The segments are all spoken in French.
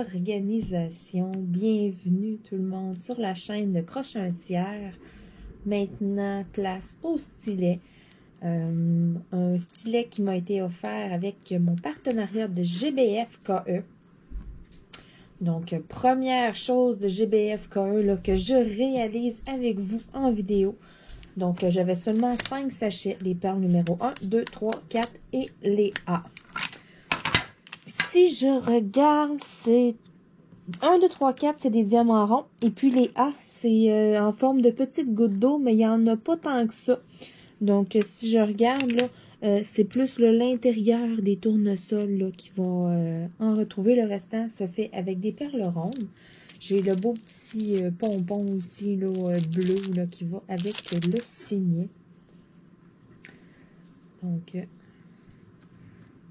organisation. Bienvenue tout le monde sur la chaîne de Crochet un tiers. Maintenant, place au stylet. Un stylet qui m'a été offert avec mon partenariat de GBF KE. Donc, première chose de GBF KE là, que je réalise avec vous en vidéo. Donc, j'avais seulement 5 sachets, les perles numéro 1, 2, 3, 4 et les A. Si je regarde, c'est 1, 2, 3, 4, c'est des diamants ronds. Et puis les A, c'est en forme de petites gouttes d'eau, mais il n'y en a pas tant que ça. Donc, si je regarde, là, c'est plus l'intérieur des tournesols là, qui vont en retrouver. Le restant se fait avec des perles rondes. J'ai le beau petit pompon aussi là, bleu là, qui va avec le signet. Donc,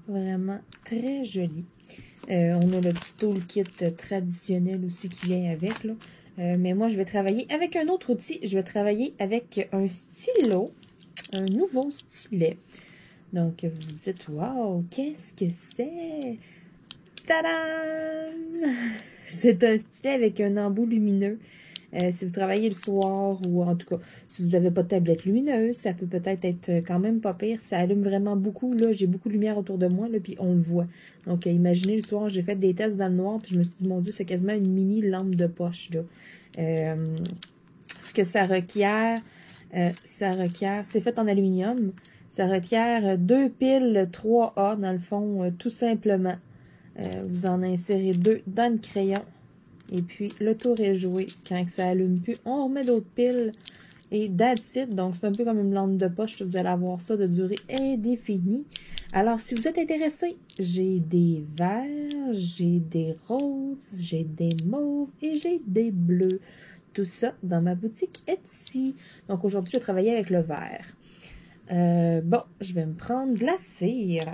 vraiment très joli. On a le petit toolkit traditionnel aussi qui vient avec. Là. Mais moi, je vais travailler avec un autre outil. Je vais travailler avec un stylo, un nouveau stylet. Donc, vous vous dites, waouh, qu'est-ce que c'est? Tadam! C'est un stylet avec un embout lumineux. Si vous travaillez le soir ou en tout cas, si vous n'avez pas de tablette lumineuse, ça peut peut-être être quand même pas pire. Ça allume vraiment beaucoup. Là, j'ai beaucoup de lumière autour de moi, là, puis on le voit. Donc, imaginez le soir, j'ai fait des tests dans le noir, puis je me suis dit, mon Dieu, c'est quasiment une mini lampe de poche, là. Ce que ça requiert, c'est fait en aluminium. Ça requiert 2 piles 3A, dans le fond, tout simplement. Vous en insérez 2 dans le crayon. Et puis, le tour est joué. Quand ça allume plus, on remet d'autres piles. Et that's it. Donc, c'est un peu comme une lampe de poche. Vous allez avoir ça de durée indéfinie. Alors, si vous êtes intéressé, j'ai des verts, j'ai des roses, j'ai des mauves et j'ai des bleus. Tout ça dans ma boutique Etsy. Donc, aujourd'hui, je vais travailler avec le vert. Bon, je vais me prendre de la cire.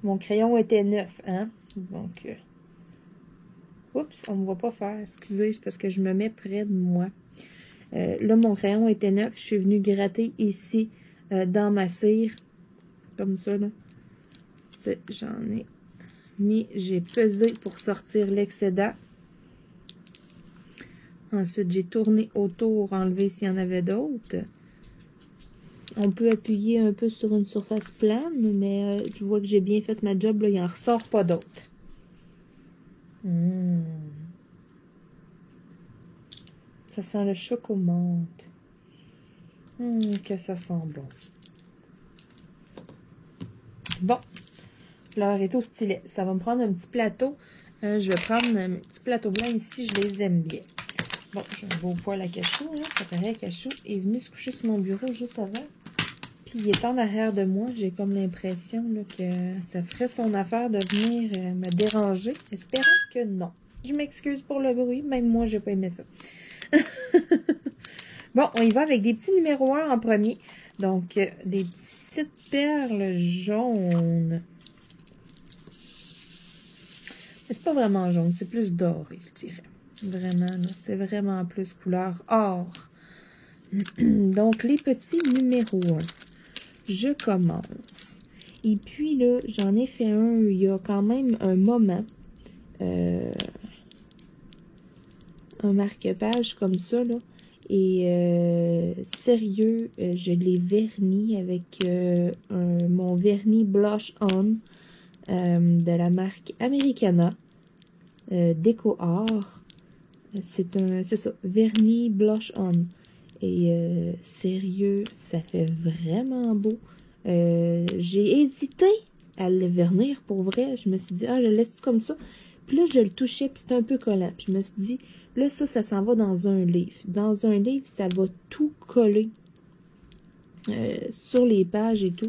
Mon crayon était neuf, hein? Donc, oups, on ne me voit pas faire. Excusez, c'est parce que je me mets près de moi. Là, mon crayon était neuf. Je suis venue gratter ici, dans ma cire. Comme ça, là. J'en ai mis, j'ai pesé pour sortir l'excédent. Ensuite, j'ai tourné autour, enlevé s'il y en avait d'autres. On peut appuyer un peu sur une surface plane, mais je vois que j'ai bien fait ma job. Là, il n'en ressort pas d'autres. Ça sent le chocomente. Que ça sent bon. Bon, l'heure est au stylet. Ça va me prendre un petit plateau. Je vais prendre un petit plateau blanc ici. Je les aime bien. Bon, j'ai un beau poil à cachou. Hein. Ça paraît cachou est venu se coucher sur mon bureau juste avant. Puis il est en arrière de moi. J'ai comme l'impression que ça ferait son affaire de venir me déranger. Espérons que non. Je m'excuse pour le bruit. Même moi, j'ai pas aimé ça. Bon, on y va avec des petits numéros 1 en premier. Donc, des petites perles jaunes. C'est pas vraiment jaune. C'est plus doré, je dirais. Vraiment, c'est vraiment plus couleur or. Donc, les petits numéros 1. Je commence. Et puis là, j'en ai fait un il y a quand même un moment. Un marque-page comme ça, là. Et sérieux, je l'ai verni avec mon vernis Blush On de la marque Americana Déco Art. C'est ça, vernis Blush On. Et sérieux, ça fait vraiment beau. J'ai hésité à le vernir pour vrai. Je me suis dit, ah, je le laisse comme ça. Puis là, je le touchais, puis c'était un peu collant. Puis je me suis dit, là, ça s'en va dans un livre. Dans un livre, ça va tout coller sur les pages et tout.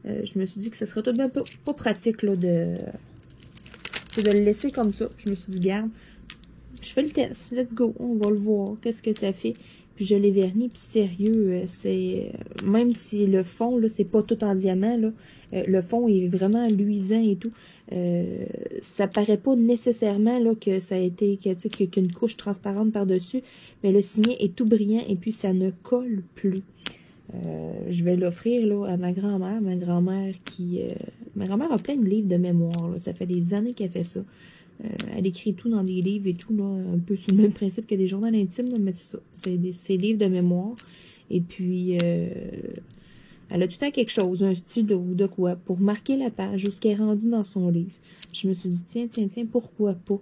Je me suis dit que ce serait tout de même pas pratique là, de le laisser comme ça. Je me suis dit, garde, je fais le test. Let's go. On va le voir. Qu'est-ce que ça fait? Puis je l'ai verni, puis sérieux, c'est même si le fond, là, c'est pas tout en diamant, là, le fond est vraiment luisant et tout. Ça paraît pas nécessairement là, que ça a été, qu'une couche transparente par-dessus, mais le signet est tout brillant et puis ça ne colle plus. Je vais l'offrir là à ma grand-mère. Ma grand-mère ma grand-mère a plein de livres de mémoire. Là. Ça fait des années qu'elle fait ça. Elle écrit tout dans des livres et tout, là, un peu sur le même principe que des journaux intimes, là, mais c'est ça. C'est ses livres de mémoire. Et puis, elle a tout le temps quelque chose, un style ou de quoi, pour marquer la page où ce qui est rendu dans son livre. Je me suis dit, tiens, pourquoi pas?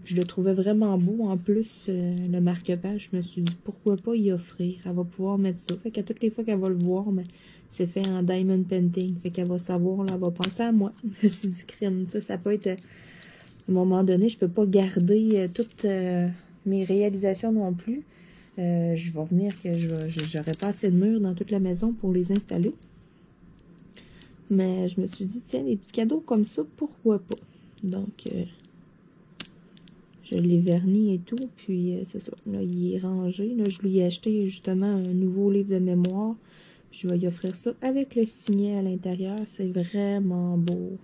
Je le trouvais vraiment beau. En plus, le marque-page, je me suis dit, pourquoi pas y offrir? Elle va pouvoir mettre ça. Fait qu'à toutes les fois qu'elle va le voir, mais c'est fait en diamond painting. Fait qu'elle va savoir, là, elle va penser à moi. Je me suis dit, crème, ça peut être... à un moment donné, je peux pas garder toutes mes réalisations non plus. Je vais venir que j'aurais pas assez de murs dans toute la maison pour les installer. Mais je me suis dit, tiens, les petits cadeaux comme ça, pourquoi pas? Donc, je l'ai verni et tout, puis c'est ça. Là, il est rangé. Là, je lui ai acheté justement un nouveau livre de mémoire. Je vais lui offrir ça avec le signet à l'intérieur. C'est vraiment beau.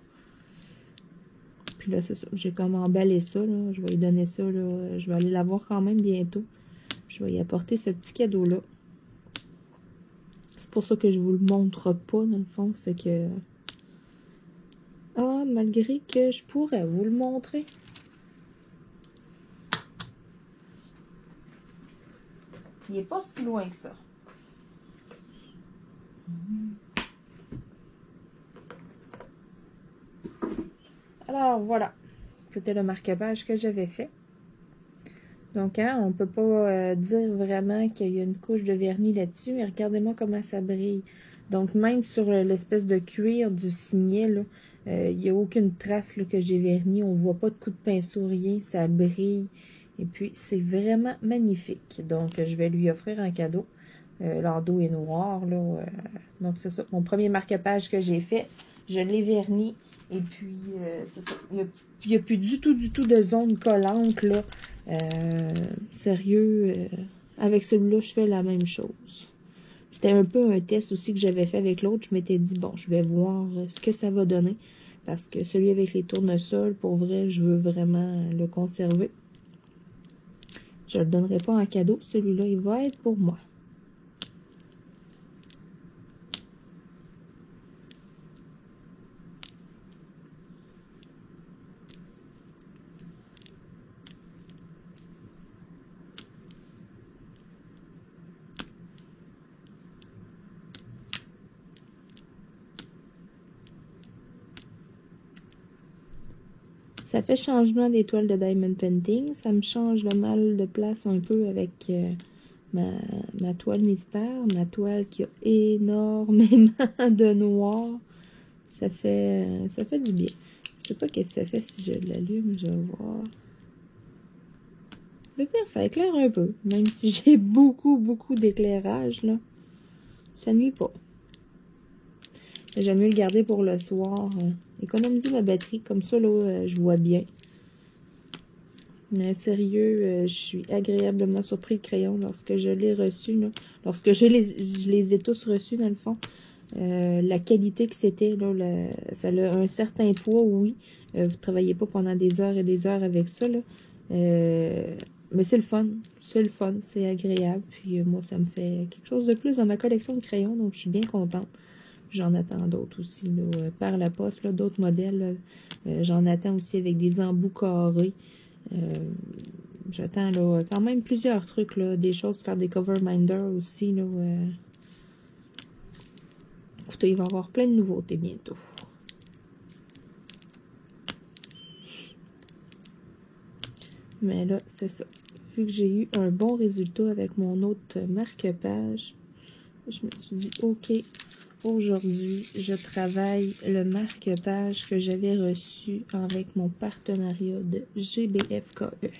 Puis là, c'est ça. J'ai comme emballé ça, là. Je vais lui donner ça, là. Je vais aller la voir quand même bientôt. Je vais y apporter ce petit cadeau-là. C'est pour ça que je vous le montre pas, dans le fond. C'est que... Ah, malgré que je pourrais vous le montrer. Il n'est pas si loin que ça. Alors, voilà. C'était le marque-page que j'avais fait. Donc, hein, on peut pas dire vraiment qu'il y a une couche de vernis là-dessus, mais regardez-moi comment ça brille. Donc, même sur l'espèce de cuir du signet, là, il n'y a aucune trace là, que j'ai verni. On voit pas de coup de pinceau, rien. Ça brille. Et puis, c'est vraiment magnifique. Donc, je vais lui offrir un cadeau. L'endos est noir, là. Donc, c'est ça. Mon premier marque-page que j'ai fait, je l'ai verni. Et puis, c'est ça. Il n'y a plus du tout de zone collante, là. Sérieux, avec celui-là, je fais la même chose. C'était un peu un test aussi que j'avais fait avec l'autre. Je m'étais dit, bon, je vais voir ce que ça va donner. Parce que celui avec les tournesols, pour vrai, je veux vraiment le conserver. Je ne le donnerai pas en cadeau. Celui-là, il va être pour moi. Ça fait changement d'étoile de Diamond Painting. Ça me change le mal de place un peu avec ma toile mystère. Ma toile qui a énormément de noir. Ça fait du bien. Je sais pas qu'est-ce que ça fait si je l'allume. Je vais voir. Le pire, ça éclaire un peu. Même si j'ai beaucoup d'éclairage, là. Ça nuit pas. J'aime mieux le garder pour le soir. Économiser ma batterie. Comme ça, là, je vois bien. Mais sérieux, je suis agréablement surpris le crayon lorsque je l'ai reçu. Là. Lorsque je les ai tous reçus, dans le fond. La qualité que c'était, là, ça a un certain poids, oui. Vous ne travaillez pas pendant des heures et des heures avec ça, là. Mais c'est le fun. C'est le fun. C'est agréable. Puis moi, ça me fait quelque chose de plus dans ma collection de crayons. Donc, je suis bien contente. J'en attends d'autres aussi, là, par la poste, d'autres modèles. J'en attends aussi avec des embouts carrés. J'attends là, quand même plusieurs trucs, là, des choses, faire des cover minders aussi. Là, écoutez, il va y avoir plein de nouveautés bientôt. Mais là, c'est ça. Vu que j'ai eu un bon résultat avec mon autre marque-page, je me suis dit, OK, aujourd'hui, je travaille le marque-page que j'avais reçu avec mon partenariat de GBFKE.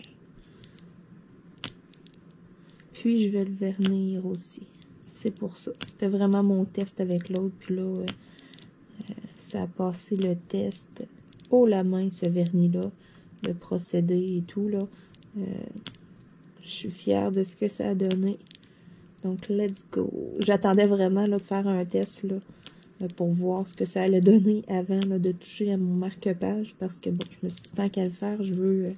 Puis, je vais le vernir aussi. C'est pour ça. C'était vraiment mon test avec l'autre. Puis là, ça a passé le test haut la main, ce vernis-là. Le procédé et tout, là. Je suis fière de ce que ça a donné. Donc, let's go. J'attendais vraiment là, de faire un test là, pour voir ce que ça allait donner avant là, de toucher à mon marque-page. Parce que, bon, je me suis dit, tant qu'à le faire, je veux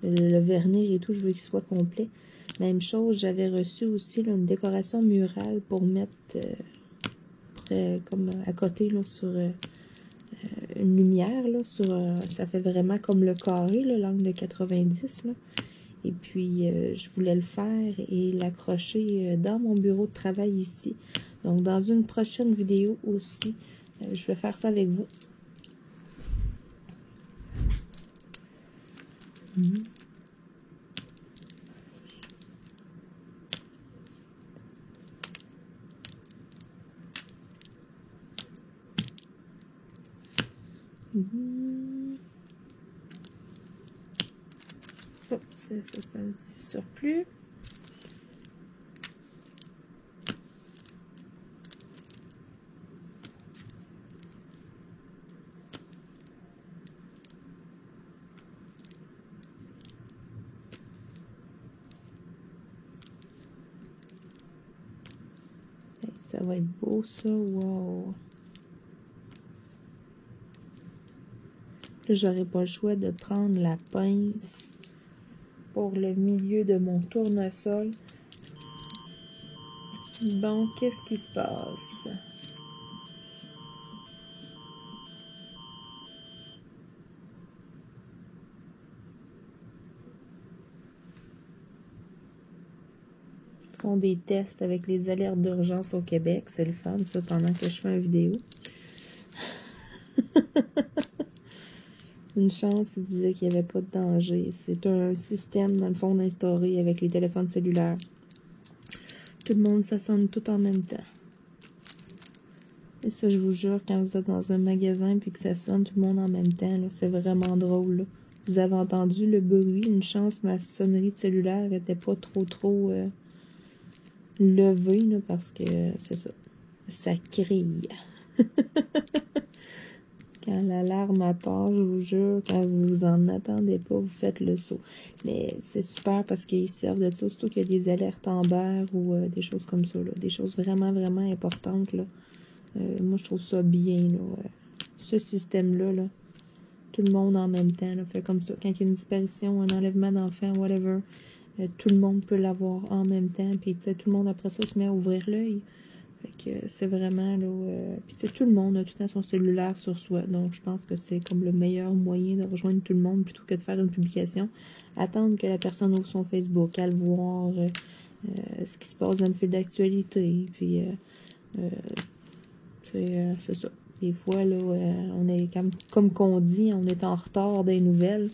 le vernir et tout, je veux qu'il soit complet. Même chose, j'avais reçu aussi là, une décoration murale pour mettre comme à côté là, sur une lumière. Là, ça fait vraiment comme le carré, l'angle de 90. Là. Et puis, je voulais le faire et l'accrocher dans mon bureau de travail ici. Donc, dans une prochaine vidéo aussi, je vais faire ça avec vous. Hop, c'est un petit surplus. Ça va être beau, ça. Wow! Là, j'aurais pas le choix de prendre la pince pour le milieu de mon tournesol. Bon, qu'est-ce qui se passe? Ils font des tests avec les alertes d'urgence au Québec. C'est le fun, ça, pendant que je fais une vidéo. Une chance, il disait qu'il n'y avait pas de danger. C'est un système, dans le fond, instauré avec les téléphones cellulaires. Tout le monde, ça sonne tout en même temps. Et ça, je vous jure, quand vous êtes dans un magasin puis que ça sonne tout le monde en même temps, c'est vraiment drôle. Là. Vous avez entendu le bruit. Une chance, ma sonnerie de cellulaire n'était pas trop levée, là, parce que c'est ça. Ça crie. Quand l'alarme part, je vous jure, quand vous en attendez pas, vous faites le saut. Mais c'est super parce qu'ils servent de ça, surtout qu'il y a des alertes Amber ou des choses comme ça, là. Des choses vraiment, vraiment importantes, là. Moi, je trouve ça bien, là. Ce système-là, là. Tout le monde en même temps, là, fait comme ça. Quand il y a une disparition, un enlèvement d'enfant, whatever, tout le monde peut l'avoir en même temps. Puis, tu sais, tout le monde, après ça, se met à ouvrir l'œil. Fait que c'est vraiment, là... puis, tu sais, tout le monde a tout le temps son cellulaire sur soi. Donc, je pense que c'est comme le meilleur moyen de rejoindre tout le monde plutôt que de faire une publication. Attendre que la personne ouvre son Facebook, à le voir, ce qui se passe dans le fil d'actualité. Puis, c'est ça. Des fois, là, on est comme qu'on dit, on est en retard des nouvelles.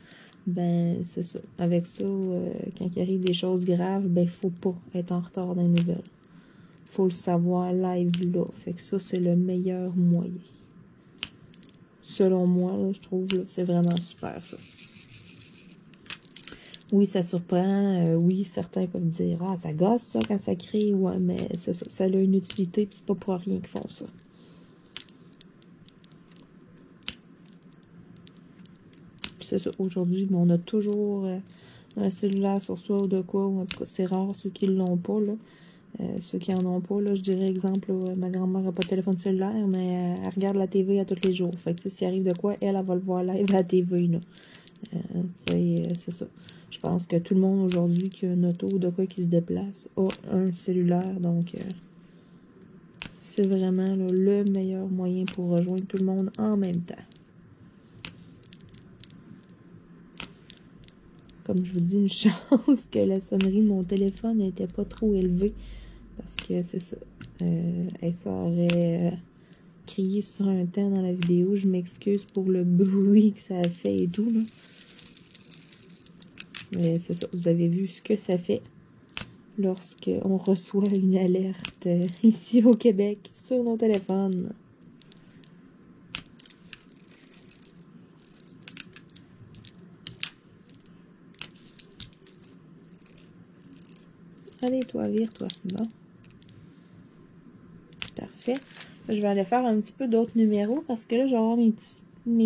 Ben, c'est ça. Avec ça, quand il arrive des choses graves, ben, faut pas être en retard des nouvelles. Faut le savoir live là. Fait que ça, c'est le meilleur moyen. Selon moi, là, je trouve, là, c'est vraiment super, ça. Oui, ça surprend. Oui, certains peuvent dire, ah, ça gosse, ça, quand ça crie. Ouais, mais c'est ça. Ça a une utilité, puis c'est pas pour rien qu'ils font ça. C'est ça, aujourd'hui, on a toujours un cellulaire sur soi ou de quoi, ou en tout cas, c'est rare ceux qui ne l'ont pas, là. Ceux qui en ont pas, là, je dirais, exemple, là, ma grand-mère n'a pas de téléphone cellulaire, mais elle regarde la TV à tous les jours. Fait que, s'il arrive de quoi, elle va le voir live à la TV, là. C'est ça. Je pense que tout le monde, aujourd'hui, qui a une auto ou de quoi qui se déplace, a un cellulaire, donc... c'est vraiment là, le meilleur moyen pour rejoindre tout le monde en même temps. Comme je vous dis, une chance que la sonnerie de mon téléphone n'était pas trop élevée. Parce que c'est ça. Ça aurait crié sur un temps dans la vidéo. Je m'excuse pour le bruit que ça a fait et tout. Là. Mais c'est ça. Vous avez vu ce que ça fait lorsqu'on reçoit une alerte ici au Québec sur nos téléphones. Allez, toi, vire-toi. Bon. Parfait. Je vais aller faire un petit peu d'autres numéros parce que là, je vais avoir mes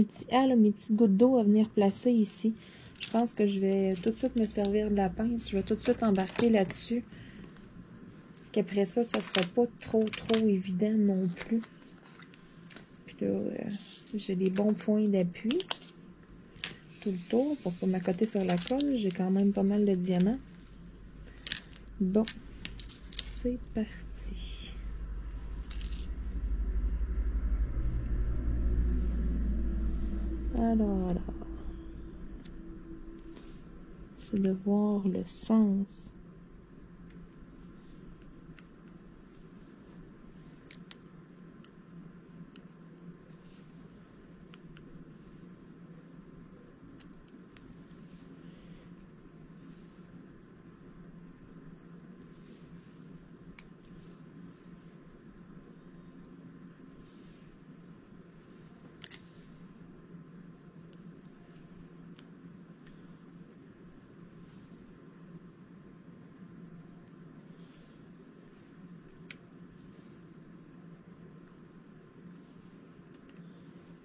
petites gouttes d'eau à venir placer ici. Je pense que je vais tout de suite me servir de la pince. Je vais tout de suite embarquer là-dessus. Parce qu'après ça, ça sera pas trop évident non plus. Puis là, j'ai des bons points d'appui tout le tour pour pas m'accoter sur la colle. J'ai quand même pas mal de diamants. Bon, c'est parti. Alors, c'est de voir le sens.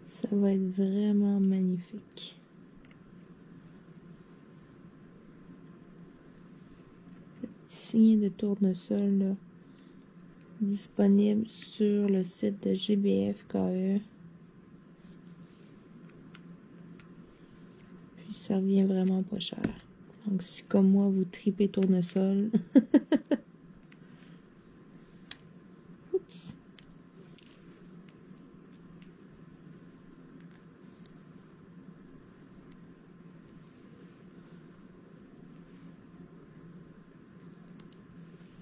Ça va être vraiment magnifique. Le petit signe de tournesol là, disponible sur le site de GBF-KE. Puis ça revient vraiment pas cher. Donc si comme moi vous tripez tournesol. Oups.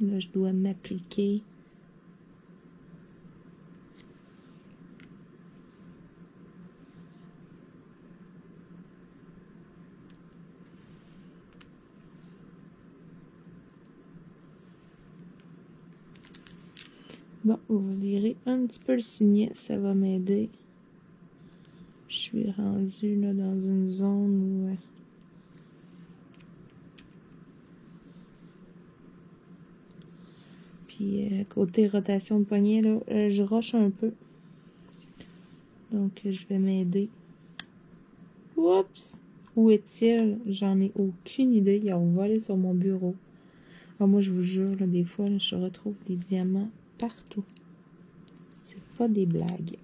Là, je dois m'appliquer. Bon, on va virer un petit peu le signet, ça va m'aider. Je suis rendue là dans une zone où... Puis côté rotation de poignet, là, je rush un peu. Donc je vais m'aider. Oups! Où est-il? J'en ai aucune idée. Ils ont volé sur mon bureau. Ah, moi, je vous jure, là, des fois, là, je retrouve des diamants partout. C'est pas des blagues.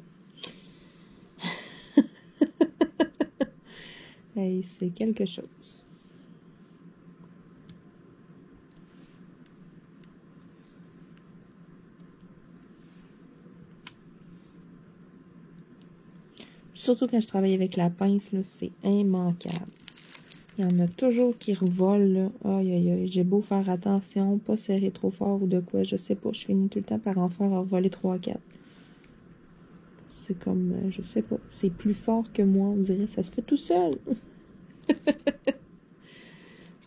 Hey, c'est quelque chose. Surtout quand je travaille avec la pince, là, c'est immanquable. Il y en a toujours qui revolent, là. Aïe, aïe, aïe. J'ai beau faire attention, pas serrer trop fort ou de quoi, je sais pas. Je finis tout le temps par en faire revoler 3-4. C'est comme, je sais pas. C'est plus fort que moi, on dirait. Ça se fait tout seul. Je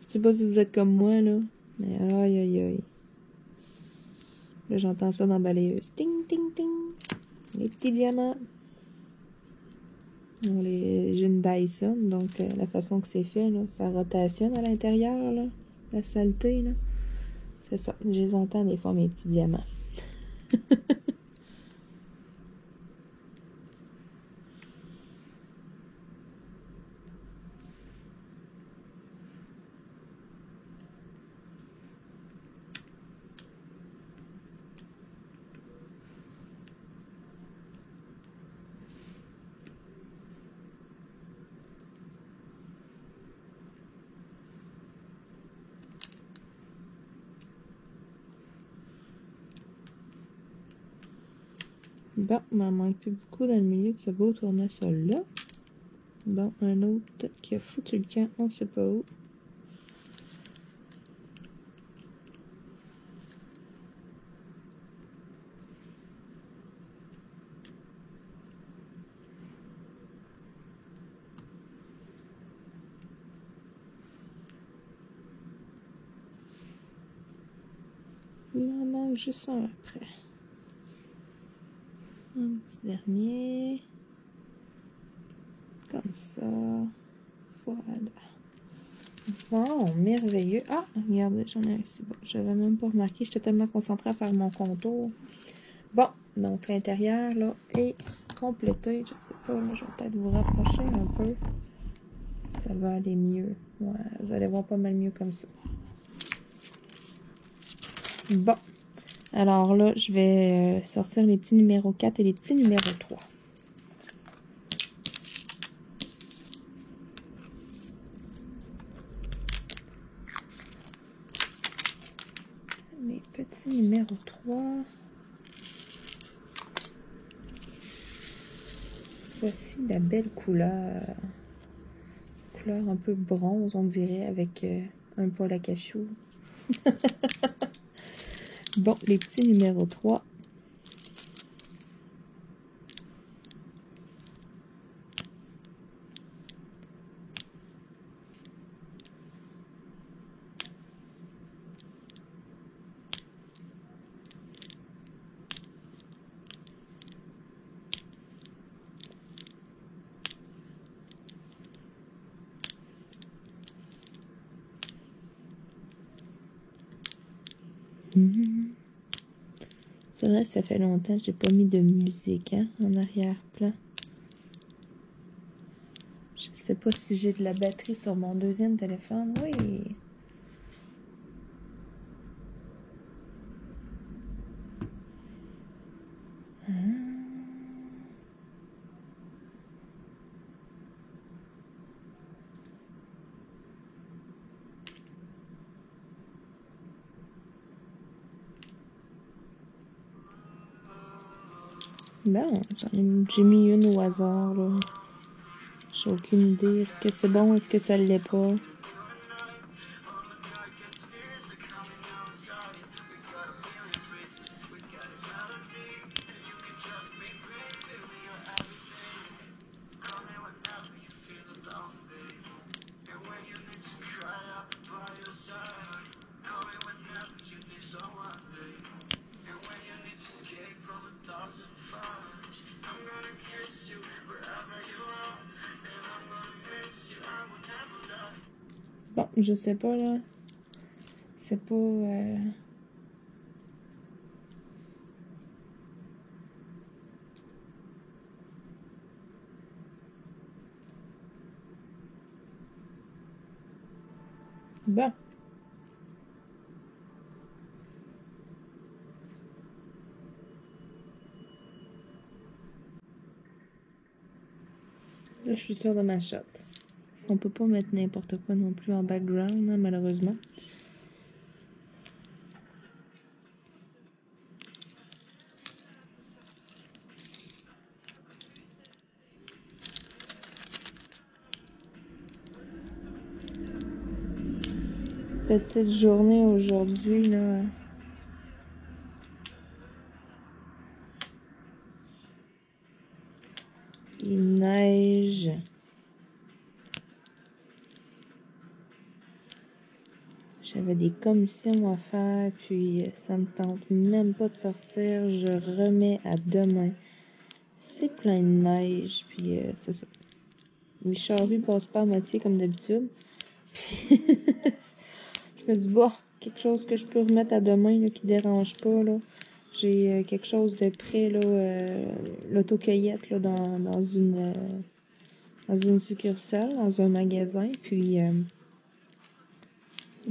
sais pas si vous êtes comme moi, là. Mais aïe, aïe, aïe. Là, j'entends ça dans la balayeuse. Ting, ting, ting. Les petits diamants. J'ai une Dyson, donc la façon que c'est fait, là, ça rotationne à l'intérieur, là, la saleté, là. C'est ça, je les entends des fois, mes petits diamants. Bon, il m'en manque plus beaucoup dans le milieu de ce beau tournesol-là. Bon, un autre qui a foutu le camp, on sait pas où. Il m'en manque juste un après. Un petit dernier. Comme ça. Voilà. Bon, merveilleux. Ah, regardez, j'en ai un ici. Bon, j'avais même pas remarqué. J'étais tellement concentrée à faire mon contour. Bon, donc l'intérieur, là, est complété. Je sais pas, là, je vais peut-être vous rapprocher un peu. Ça va aller mieux. Ouais, vous allez voir pas mal mieux comme ça. Bon. Alors là, je vais sortir les petits numéros 4 et les petits numéros 3. petit numéro 3. Voici la belle couleur. Couleur un peu bronze, on dirait, avec un poil à cachou. Bon, les petits numéros 3. C'est vrai, ça fait longtemps que j'ai pas mis de musique en arrière-plan. Je sais pas si j'ai de la batterie sur mon deuxième téléphone. Oui. Bon, j'ai mis une au hasard, là. J'ai aucune idée. Est-ce que c'est bon? Est-ce que ça l'est pas? Bon, je sais pas, là. C'est pas... Bon. Là, je suis sûre de ma shot. Parce qu'on peut pas mettre n'importe quoi non plus en background, hein, malheureusement. Petite journée aujourd'hui, là. Il neige. J'avais des commissions à faire, puis ça me tente même pas de sortir. Je remets à demain. C'est plein de neige, puis c'est ça. Les charrues passent pas à moitié comme d'habitude. Je me dis, bah, quelque chose que je peux remettre à demain, là, qui dérange pas, là. J'ai quelque chose de prêt, là, l'autocueillette, là, dans une succursale, dans un magasin, puis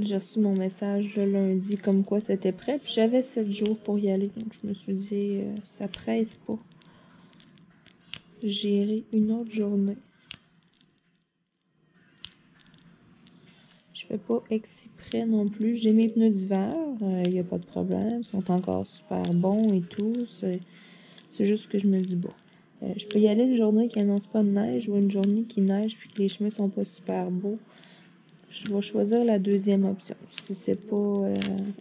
j'ai reçu mon message le lundi comme quoi c'était prêt, puis j'avais 7 jours pour y aller, donc je me suis dit, ça presse pas. J'irai une autre journée. Je fais pas exprès non plus. J'ai mes pneus d'hiver, il n'y a pas de problème, ils sont encore super bons et tout. C'est juste que je me dis, bon, je peux y aller une journée qui annonce pas de neige ou une journée qui neige puis que les chemins sont pas super beaux. Je vais choisir la deuxième option. Si c'est pas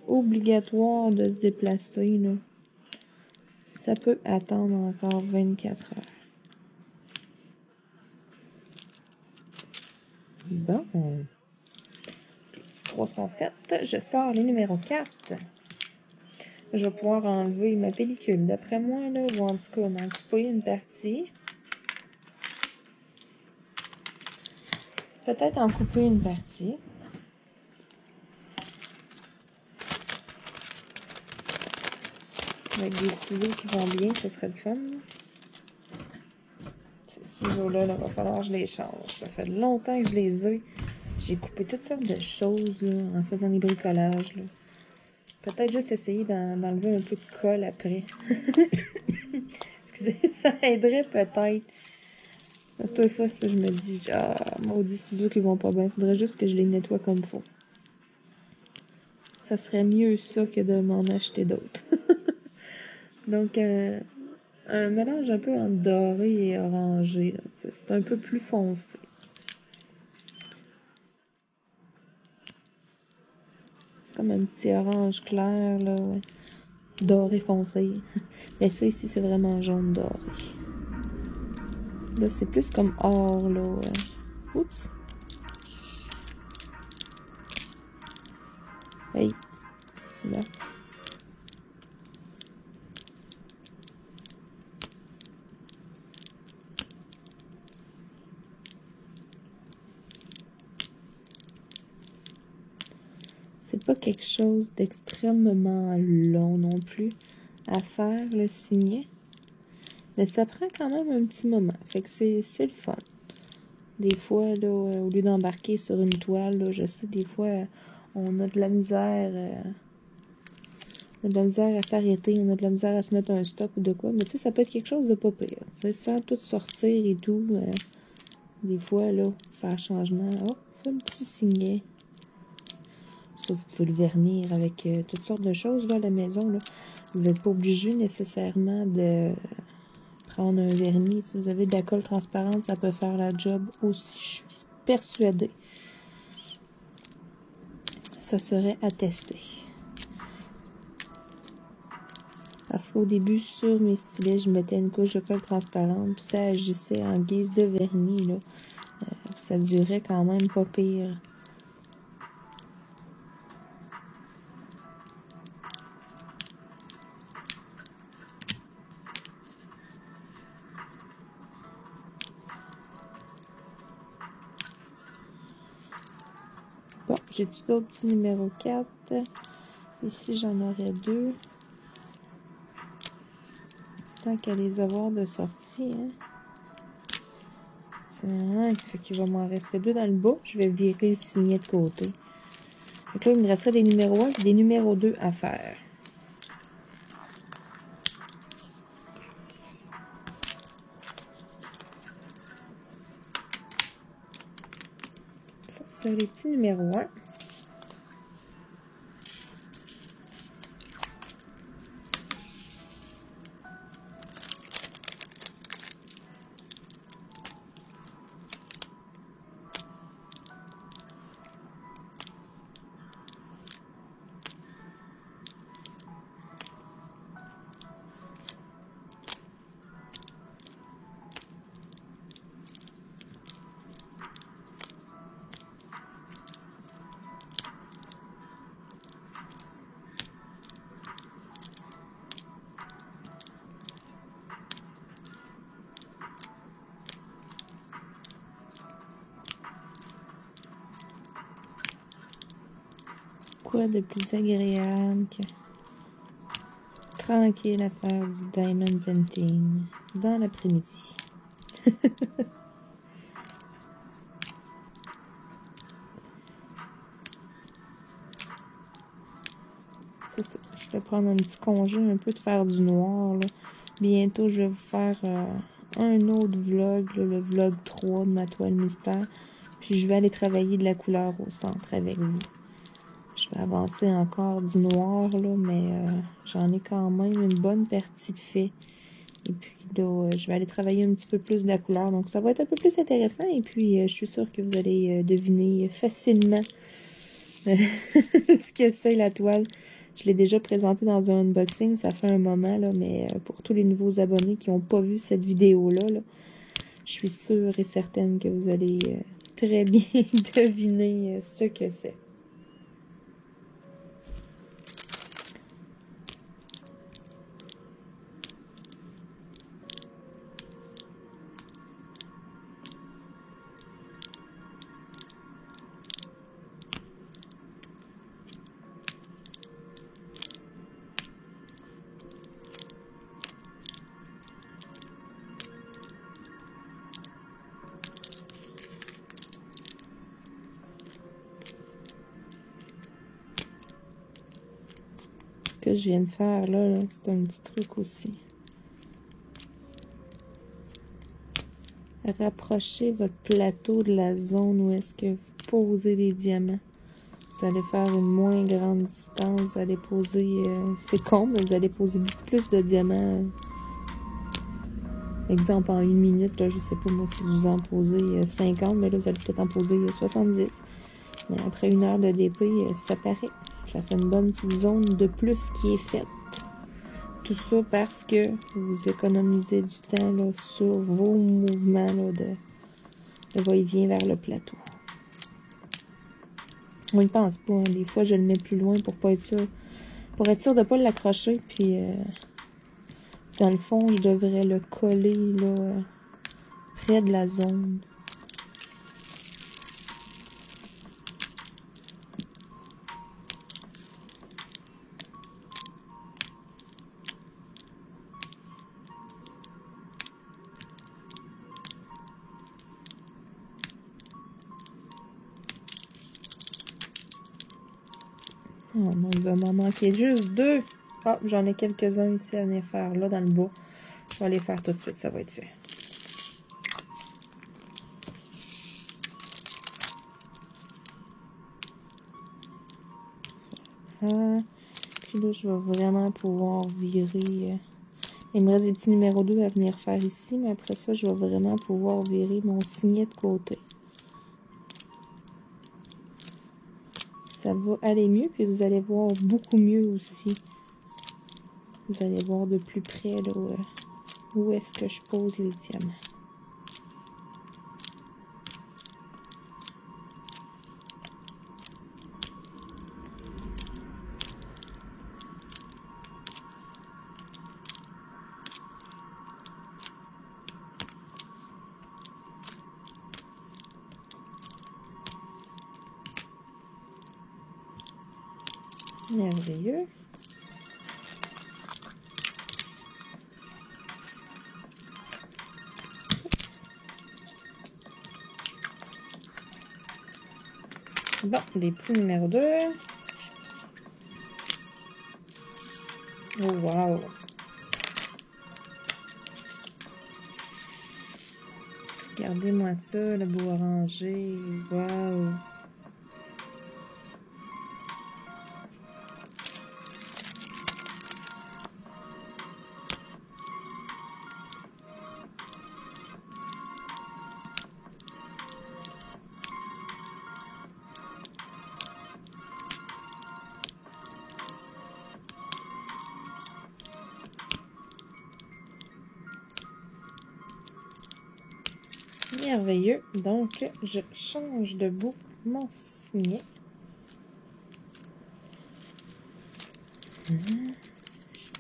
obligatoire de se déplacer, là, ça peut attendre encore 24 heures. Bon. Les 3 sont faites. Je sors les numéros 4. Je vais pouvoir enlever ma pellicule. D'après moi, là, ou en tout cas, en couper une partie. Peut-être en couper une partie. Avec des ciseaux qui vont bien, ce serait le fun. Ces ciseaux-là, il va falloir que je les change. Ça fait longtemps que je les ai. J'ai coupé toutes sortes de choses là, en faisant des bricolages. Peut-être juste essayer d'enlever un peu de colle après. Excusez, ça aiderait peut-être. Toi, fois, ça, je me dis, maudits ciseaux qui vont pas bien. Faudrait juste que je les nettoie comme il faut. ça serait mieux ça que de m'en acheter d'autres. Donc, un mélange un peu entre doré et orangé. C'est un peu plus foncé. C'est comme un petit orange clair, là, ouais. Doré foncé. Mais ça ici, c'est vraiment jaune doré. Là, c'est plus comme or, là. Oups. Hey. Là. C'est pas quelque chose d'extrêmement long non plus à faire, le signet. Mais ça prend quand même un petit moment. Fait que c'est le fun. Des fois, là, au lieu d'embarquer sur une toile, là, je sais, des fois, on a de la misère. On a de la misère à s'arrêter, on a de la misère à se mettre un stop ou de quoi. Mais tu sais, ça peut être quelque chose de pas pire. T'sais, sans tout sortir et tout. Des fois, là, faire changement. Oh, c'est un petit signet. Ça, vous pouvez le vernir avec toutes sortes de choses là, à la maison. Là. Vous n'êtes pas obligé nécessairement de prendre un vernis. Si vous avez de la colle transparente, ça peut faire la job aussi. Je suis persuadée. Ça serait à tester. Parce qu'au début, sur mes stylets, je mettais une couche de colle transparente, puis ça agissait en guise de vernis, là. Ça durait quand même pas pire. Bon, j'ai-tu d'autres petits numéro 4? Ici, j'en aurais 2. Tant qu'à les avoir de sortie, hein. Ouais, fait qu'il va m'en rester 2 dans le bas. Je vais virer le signet de côté. Donc là, il me resterait des numéros 1 et des numéros 2 à faire. Ça, c'est les petits numéros 1. Quoi de plus agréable que tranquille à faire du diamond painting dans l'après-midi. C'est ça. Je vais prendre un petit congé un peu de faire du noir. Là. Bientôt, je vais vous faire un autre vlog, là, le vlog 3 de ma toile mystère. Puis je vais aller travailler de la couleur au centre avec vous. Je vais avancer encore du noir, là, mais j'en ai quand même une bonne partie de fait. Et puis là, je vais aller travailler un petit peu plus de la couleur. Donc, ça va être un peu plus intéressant. Et puis, je suis sûre que vous allez deviner facilement ce que c'est la toile. Je l'ai déjà présenté dans un unboxing. Ça fait un moment, là, mais pour tous les nouveaux abonnés qui n'ont pas vu cette vidéo-là, là, je suis sûre et certaine que vous allez très bien deviner ce que c'est. Ce que je viens de faire là c'est un petit truc aussi. Rapprochez votre plateau de la zone où est-ce que vous posez des diamants. Vous allez faire une moins grande distance. Vous allez poser... c'est con, mais vous allez poser beaucoup plus de diamants. Exemple, en 1 minute, là, je sais pas moi si vous en posez 50, mais là, vous allez peut-être en poser 70. Mais après 1 heure de DP, ça paraît. Ça fait une bonne petite zone de plus qui est faite. Tout ça parce que vous économisez du temps là, sur vos mouvements là, de va-et-vient vers le plateau. On ne pense pas. Hein. Des fois, je le mets plus loin pour pas être sûr. Pour être sûr de ne pas l'accrocher. Puis, dans le fond, je devrais le coller là, près de la zone. Oh non, il va m'en manquer juste 2. Ah, j'en ai quelques-uns ici à venir faire, là, dans le bas. Je vais les faire tout de suite, ça va être fait. Ah, puis là, je vais vraiment pouvoir virer. Il me reste des petits numéros 2 à venir faire ici, mais après ça, je vais vraiment pouvoir virer mon signet de côté. Ça va aller mieux, puis vous allez voir beaucoup mieux aussi. Vous allez voir de plus près là, où est-ce que je pose les diamants. Merveilleux. Bon, des petits numéros 2. Oh, wow! Regardez-moi ça, le beau orangé. Wow! Merveilleux. Donc, je change de bout mon signet. Je vais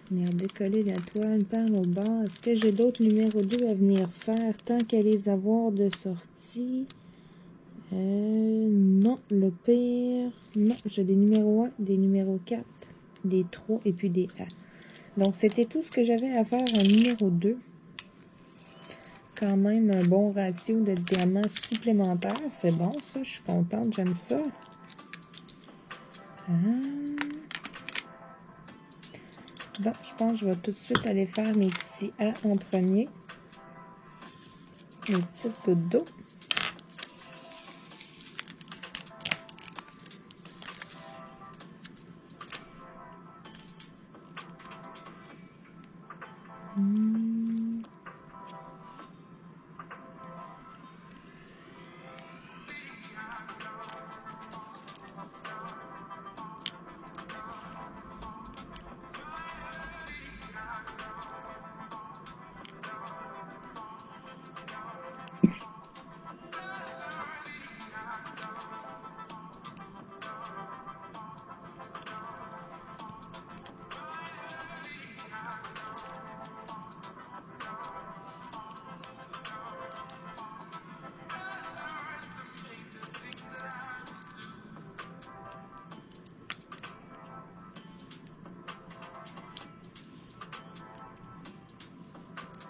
venir décoller la toile par le bas. Est-ce que j'ai d'autres numéros 2 à venir faire tant qu'à les avoir de sortie? Non, le pire. Non, j'ai des numéros 1, des numéros 4, des 3 et puis des A. Donc, c'était tout ce que j'avais à faire en numéro 2. Quand même un bon ratio de diamants supplémentaires. C'est bon, ça. Je suis contente. J'aime ça. Bon, je pense que je vais tout de suite aller faire mes petits A en premier. Mes petites gouttes d'eau.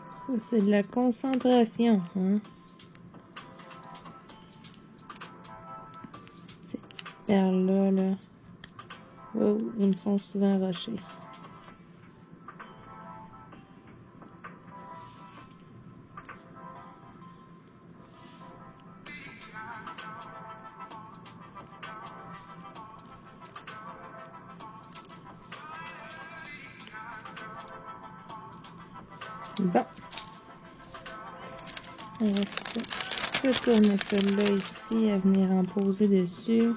Ça, c'est de la concentration, hein? Ces petites perles-là, là. Oh, ils me font souvent rusher. Bon. Il reste ce tournesol-là ici à venir en poser dessus.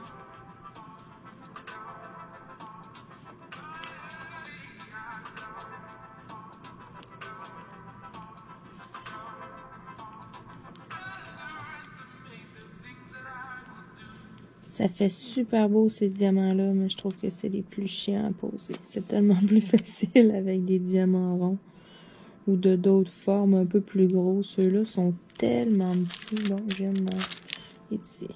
Ça fait super beau ces diamants-là, mais je trouve que c'est les plus chiants à poser. C'est tellement plus facile avec des diamants ronds ou de d'autres formes un peu plus gros. Ceux-là sont tellement petits. Bon, je viens de m'en ici.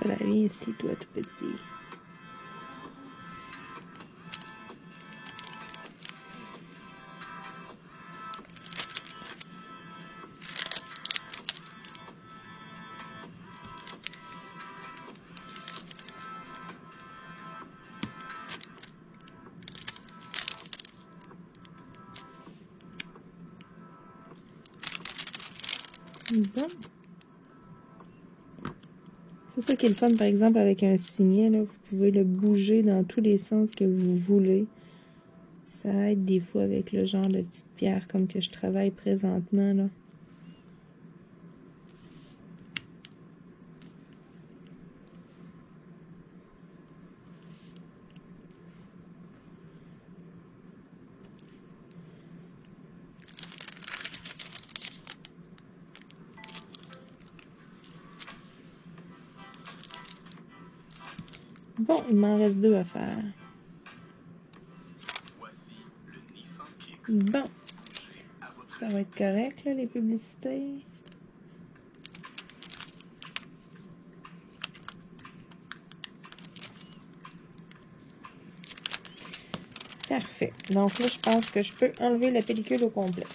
Voilà, viens ici, toi, tout petit. Bon. C'est ça qui est le fun, par exemple, avec un signet, là, vous pouvez le bouger dans tous les sens que vous voulez. Ça aide des fois avec le genre de petite pierre comme que je travaille présentement, là. Bon, il m'en reste 2 à faire. Bon. Ça va être correct, là, les publicités. Parfait. Donc là, je pense que je peux enlever la pellicule au complet.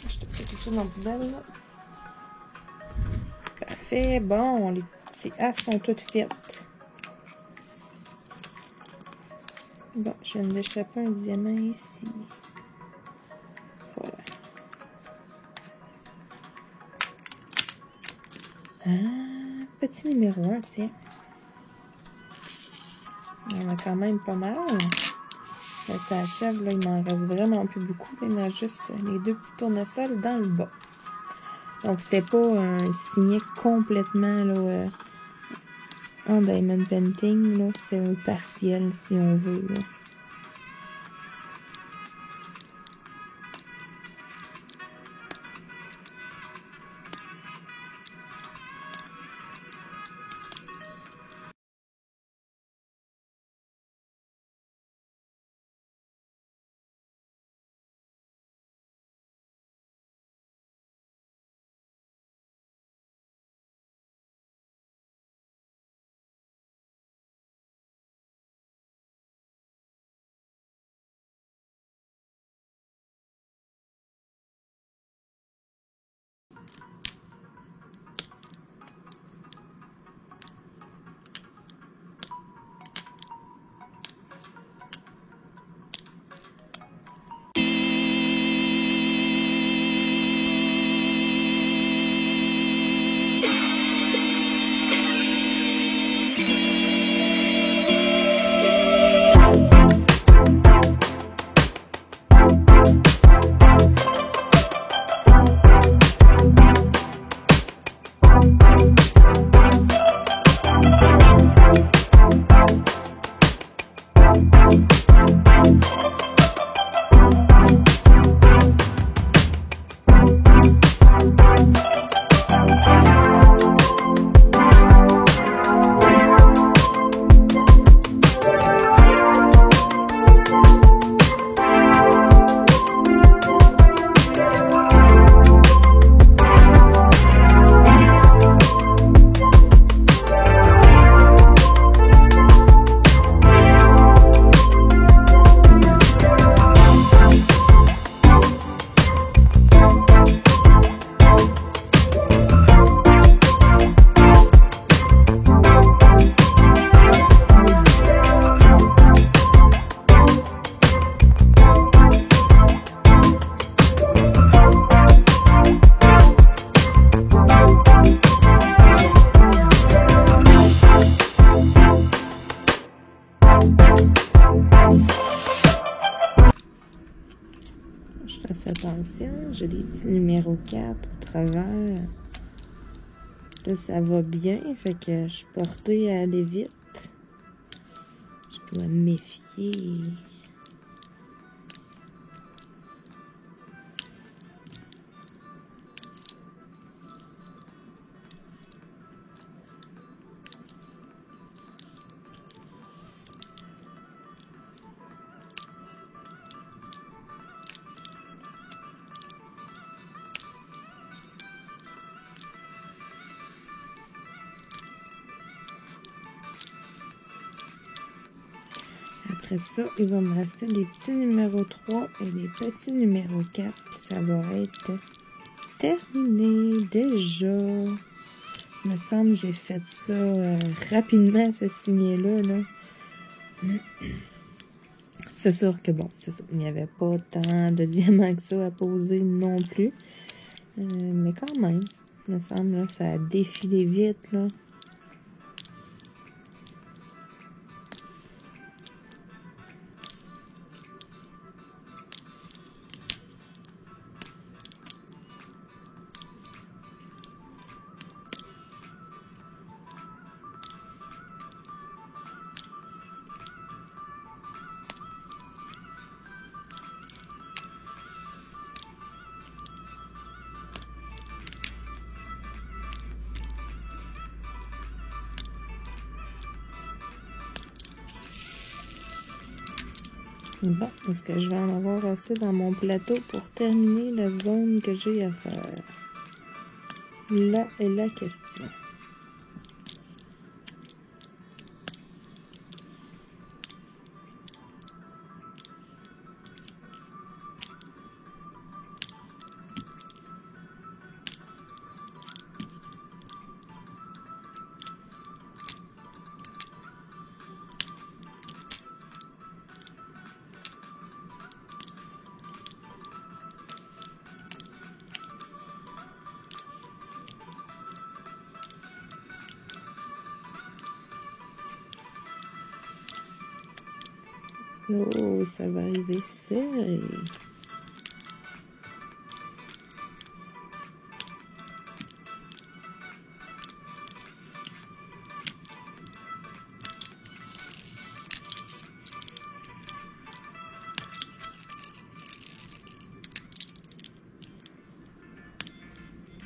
Je te sais tout ça dans la poubelle, là. Parfait. Bon, les petits as sont toutes faites. Bon, je viens d'échapper un diamant ici. Voilà. Ah, petit numéro 1, tiens. Il y en a quand même pas mal. Là, ça achève, là, il m'en reste vraiment plus beaucoup. Il y en a juste les 2 petits tournesols dans le bas. Donc, c'était pas un signet complètement là, en diamond painting. Là, c'était un partiel, si on veut. Là. fasse attention. J'ai les petits numéros 4 au travers. Là, ça va bien. Fait que je suis portée à aller vite. Je dois me méfier. Après ça, il va me rester des petits numéros 3 et des petits numéros 4. Puis ça va être terminé déjà. Il me semble que j'ai fait ça rapidement, ce signet-là. C'est sûr que bon, c'est sûr, il n'y avait pas tant de diamants que ça à poser non plus. Mais quand même, il me semble là, ça a défilé vite, là. Bon, est-ce que je vais en avoir assez dans mon plateau pour terminer la zone que j'ai à faire? Là est la question. Oh, ça va arriver serré.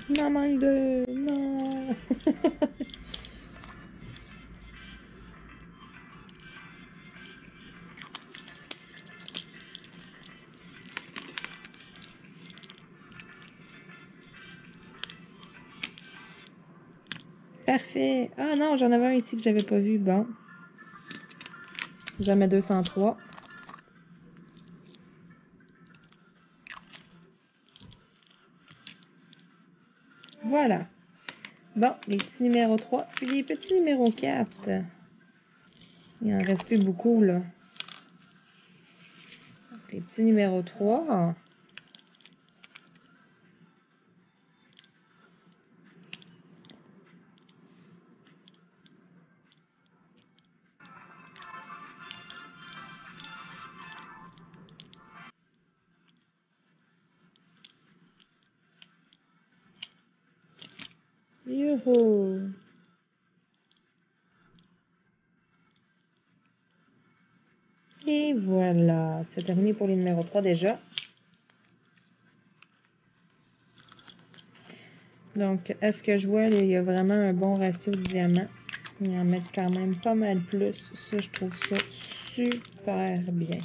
Il en manque deux. Non. Parfait. Ah non, j'en avais un ici que j'avais pas vu. Bon. Jamais 203. Voilà. Bon, les petits numéros 3 puis les petits numéros 4. Il en reste plus beaucoup, là. Les petits numéros 3. Youhou! Et voilà. C'est terminé pour les numéros 3 déjà. Donc, est-ce que je vois, là, il y a vraiment un bon ratio de diamants. Ils en mettent quand même pas mal plus. Ça, je trouve ça super bien.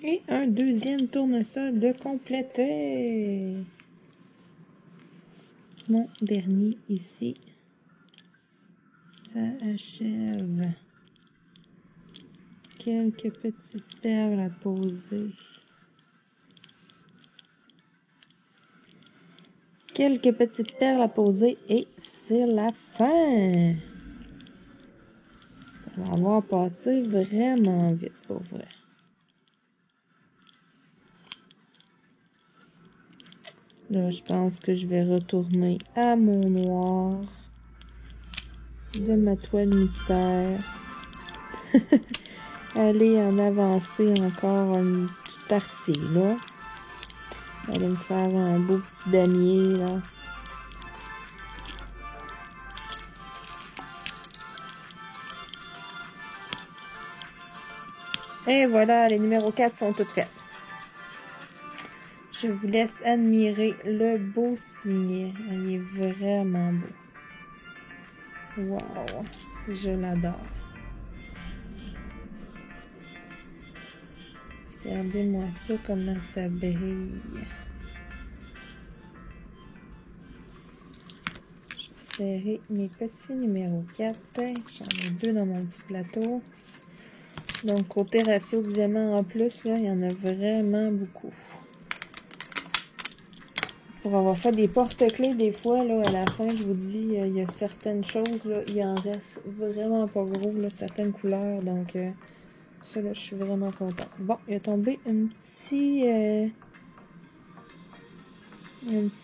Et un deuxième tournesol de complété. mon dernier ici. Ça achève. Quelques petites perles à poser. Quelques petites perles à poser et c'est la fin. Ça va avoir passé vraiment vite pour vrai. Là, je pense que je vais retourner à mon noir de ma toile mystère. Aller en avancer encore une petite partie, là. Aller me faire un beau petit damier, là. Et voilà, les numéros 4 sont toutes faites. Je vous laisse admirer le beau signet. Il est vraiment beau. Wow, je l'adore. Regardez-moi ça, comment ça brille. Je vais serrer mes petits numéros 4. J'en ai 2 dans mon petit plateau. Donc, côté ratio de diamants en plus, là, il y en a vraiment beaucoup. Pour avoir fait des porte-clés, des fois, là, à la fin, je vous dis, il y a certaines choses, là, il en reste vraiment pas gros, là, certaines couleurs. Donc, ça, là, je suis vraiment contente. Bon, il est tombé un petit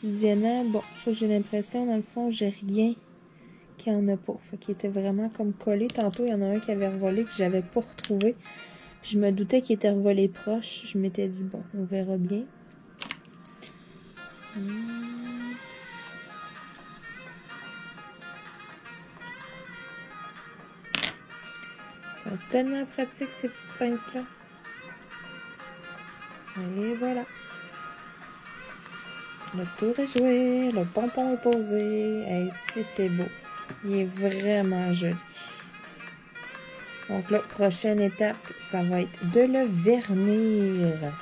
diamant. Bon, ça, j'ai l'impression, dans le fond, j'ai rien qu'il n'y en a pas. Fait qu'il était vraiment comme collé. Tantôt, il y en a un qui avait revolé que j'avais pas retrouvé. Puis je me doutais qu'il était revolé proche. Je m'étais dit, bon, on verra bien. Ils sont tellement pratiques, ces petites pinces-là. Et voilà. Le tour est joué. Le pompon est posé. Et si c'est beau. Il est vraiment joli. Donc là, prochaine étape, ça va être de le vernir.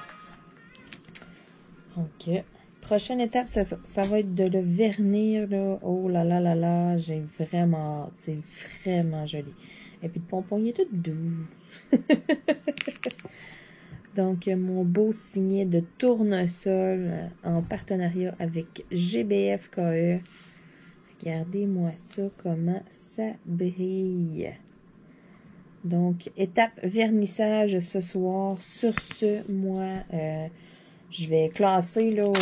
Ok. Prochaine étape, c'est ça. Ça va être de le vernir, là. Oh là là là là, j'ai vraiment hâte. C'est vraiment joli. Et puis le pompon, il est tout doux. Donc, mon beau signet de tournesol en partenariat avec GBF KE. Regardez-moi ça, comment ça brille. Donc, étape vernissage ce soir. Sur ce, moi, je vais classer là,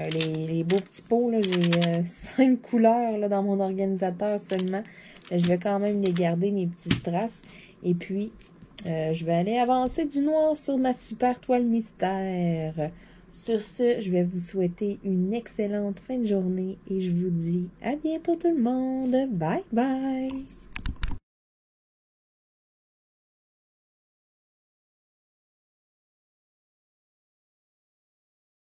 les beaux petits pots. J'ai 5 couleurs là, dans mon organisateur seulement. Je vais quand même les garder, mes petits strass. Et puis, je vais aller avancer du noir sur ma super toile mystère. Sur ce, je vais vous souhaiter une excellente fin de journée. Et je vous dis à bientôt tout le monde. Bye bye!